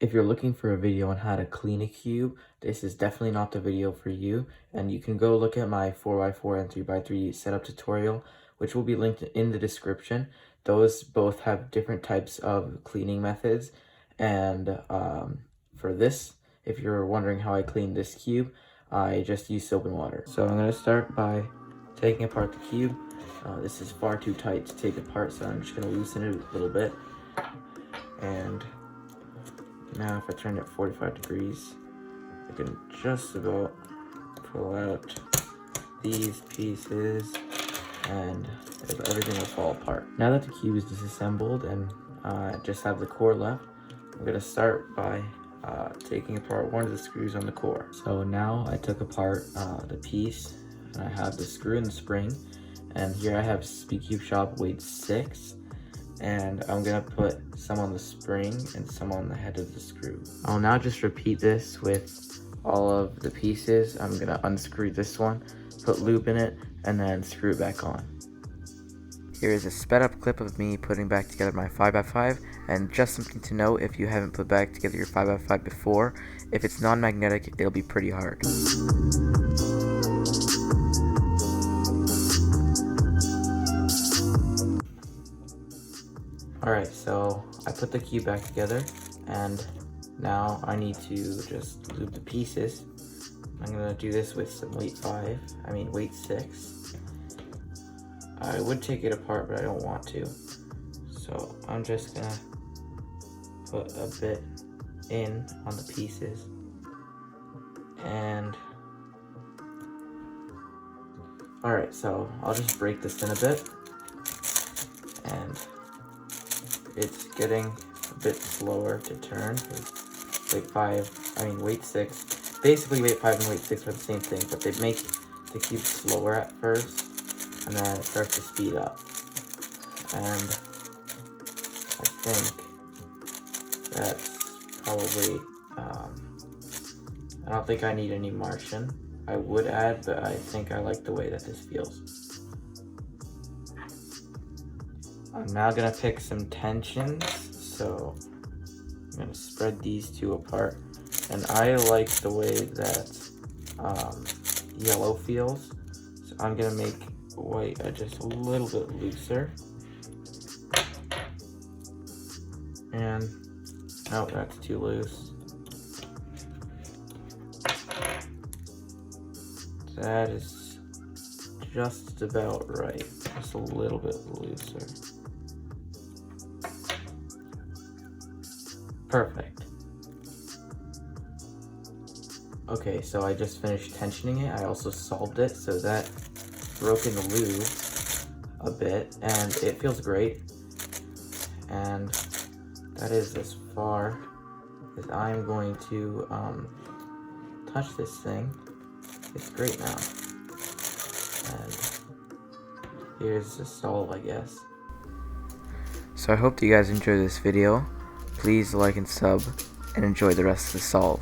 If you're looking for a video on how to clean a cube, this is definitely not the video for you. And you can go look at my 4x4 and 3x3 setup tutorial, which will be linked in the description. Those both have different types of cleaning methods. And for this, if you're wondering how I clean this cube, I just use soap and water. So I'm going to start by taking apart the cube. This is far too tight to take apart, so I'm just going to loosen it a little bit. And now if I turn it 45 degrees, I can just about pull out these pieces and everything will fall apart. Now that the cube is disassembled and I just have the core left, I'm going to start by taking apart one of the screws on the core. So now I took apart the piece and I have the screw and the spring, and here I have Speedcube Shop weight 6. And I'm gonna put some on the spring and some on the head of the screw. I'll now just repeat this with all of the pieces. I'm gonna unscrew this one, put lube in it, and then screw it back on. Here is a sped up clip of me putting back together my 5x5, and just something to note, if you haven't put back together your 5x5 before, if it's non-magnetic, it'll be pretty hard. Alright, so I put the cube back together, and now I need to just lube the pieces. I'm gonna do this with some weight 6. I would take it apart, but I don't want to. So I'm just gonna put a bit in on the pieces. And alright, so I'll just break this in a bit. And it's getting a bit slower to turn. Weight 6. Basically, weight 5 and weight 6 are the same thing, but they make the cube slower at first, and then it starts to speed up. And I think that's probably, I don't think I need any Martian. I would add, but I think I like the way that this feels. I'm now gonna pick some tensions, so I'm gonna spread these two apart, and I like the way that yellow feels, so I'm gonna make white just a little bit looser. And oh, that's too loose. That is just about right, just a little bit looser. Perfect. Okay, so I just finished tensioning it. I also solved it, so that broke in the lube a bit, and it feels great. And that is as far as I'm going to touch this thing. It's great now. And here's the solve, I guess. So I hope that you guys enjoyed this video. Please like and sub, and enjoy the rest of the solve.